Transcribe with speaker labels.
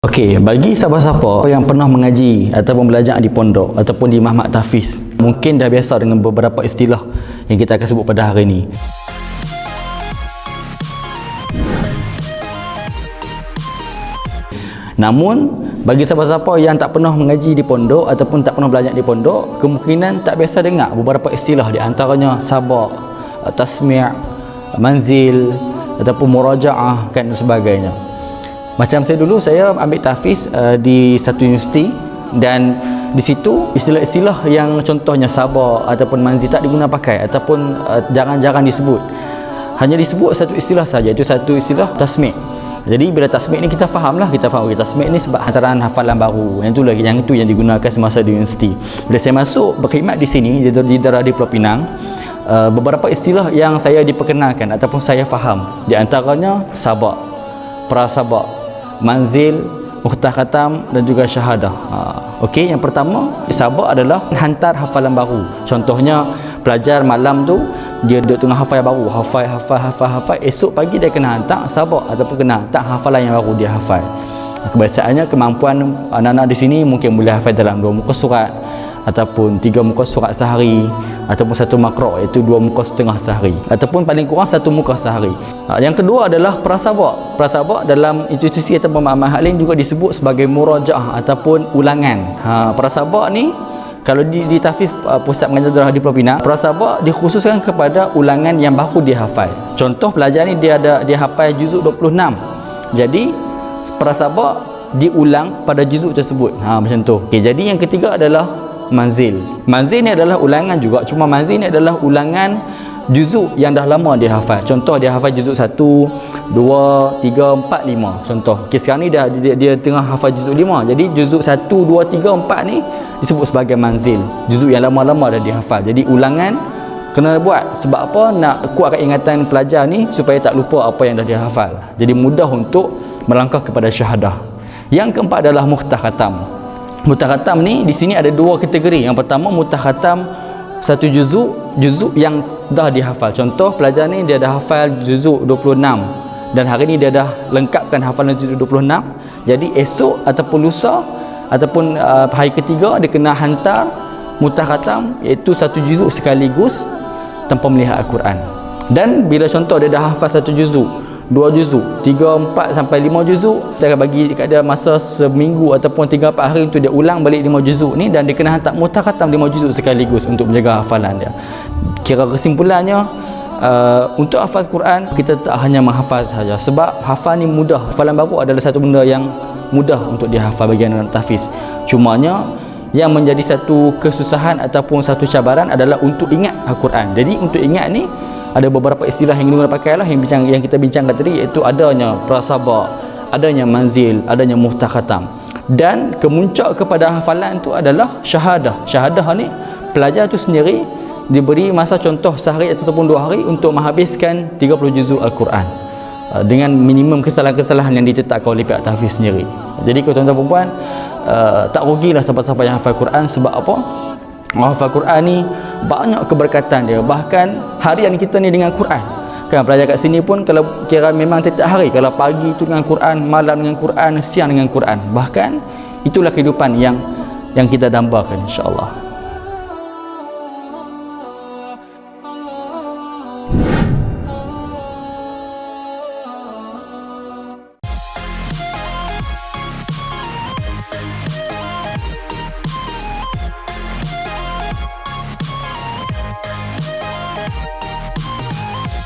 Speaker 1: Okey, bagi siapa-siapa yang pernah mengaji ataupun belajar di pondok ataupun di mahmat tahfiz, mungkin dah biasa dengan beberapa istilah yang kita akan sebut pada hari ini. Namun, bagi siapa-siapa yang tak pernah mengaji di pondok ataupun tak pernah belajar di pondok, kemungkinan tak biasa dengar beberapa istilah, di antaranya sabak, tasmi', manzil ataupun murajaah dan sebagainya. Macam saya ambil tahfiz di satu universiti, dan di situ istilah-istilah yang contohnya sabak ataupun manzil tak digunakan pakai ataupun jarang-jarang disebut. Hanya disebut satu istilah saja, itu satu istilah tasmi'. Jadi bila tasmi' ni kita faham tasmi' ni sebab hantaran hafalan baru. Yang itu yang digunakan semasa di universiti. Bila saya masuk berkhidmat di sini di daerah di Pulau Pinang, beberapa istilah yang saya diperkenalkan ataupun saya faham, di antaranya sabak, prasabak, manzil, muhtah khatam dan juga syahadah. Okey, yang pertama, sabak adalah hantar hafalan baru. Contohnya pelajar malam tu dia duduk tengah hafal yang baru, hafal, esok pagi dia kena hantar sabak ataupun kena hantar hafalan yang baru dia hafal. Kebiasaannya kemampuan anak-anak di sini mungkin boleh hafal dalam 2 muka surat ataupun 3 muka surat sehari, ataupun 1 makro' iaitu 2 muka setengah sehari, ataupun paling kurang 1 muka sehari. Yang kedua adalah prasabak. Prasabak dalam institusi atau pemahaman hal lain juga disebut sebagai murajaah ataupun ulangan. Prasabak ni kalau di tahfiz pusat mengajar daerah di Pulau Pinang, prasabak dikhususkan kepada ulangan yang baru dia hafal. Contoh pelajar ni dia hafal juzuk 26. Jadi prasabak diulang pada juzuk tersebut. Macam tu. Okey, jadi yang ketiga adalah manzil. Manzil ni adalah ulangan juga, cuma manzil ni adalah ulangan juzuk yang dah lama dia hafal. Contoh dia hafal juzuk 1, 2, 3, 4, 5. Contoh. Okey, sekarang ni dia tengah hafal juzuk 5. Jadi juzuk 1, 2, 3, 4 ni disebut sebagai manzil. Juzuk yang lama-lama dah dia hafal. Jadi ulangan kena buat. Sebab apa? Nak kuatkan ingatan pelajar ni supaya tak lupa apa yang dah dia hafal. Jadi mudah untuk melangkah kepada syahadah. Yang keempat adalah muhtah khatam. Muhtah khatam ni di sini ada 2 kategori. Yang pertama, muhtah khatam satu juzuk yang dah dihafal. Contoh pelajar ni dia dah hafal juzuk 26 dan hari ni dia dah lengkapkan hafalan juzuk 26. Jadi esok ataupun lusa ataupun hari ketiga dia kena hantar muhtah khatam, iaitu 1 juzuk sekaligus tanpa melihat Al-Quran. Dan bila contoh dia dah hafal 1 juzuk, 2 juzuk, 3, 4 sampai 5 juzuk, saya bagi dekat dia masa seminggu ataupun 3-4 hari untuk dia ulang balik 5 juzuk ni, dan dia kena hantar muhtah khatam 5 juzuk sekaligus untuk menjaga hafalan dia. Kira kesimpulannya, untuk hafaz Quran kita tak hanya menghafaz saja, sebab hafal ni mudah. Hafalan baru adalah satu benda yang mudah untuk dihafal bagi anak tahfiz. Cumanya yang menjadi satu kesusahan ataupun satu cabaran adalah untuk ingat Al-Quran. Jadi untuk ingat ni ada beberapa istilah yang guna pakai lah, yang kita bincangkan tadi, iaitu adanya prasabak, adanya manzil, adanya muhtah khatam. Dan kemuncak kepada hafalan tu adalah syahadah. Syahadah ni pelajar tu sendiri diberi masa contoh sehari ataupun 2 hari untuk menghabiskan 30 juzuk Al-Quran dengan minimum kesalahan-kesalahan yang ditetapkan oleh pihak tahfiz sendiri. Jadi tuan-tuan perempuan, tak rugilah siapa-siapa yang hafal Quran. Sebab apa? Hafal Quran ni banyak keberkatan dia. Bahkan harian kita ni dengan Quran. Kan pelajar kat sini pun kalau kira memang setiap hari, kalau pagi tu dengan Quran, malam dengan Quran, siang dengan Quran. Bahkan itulah kehidupan yang kita dambakan, insya-Allah.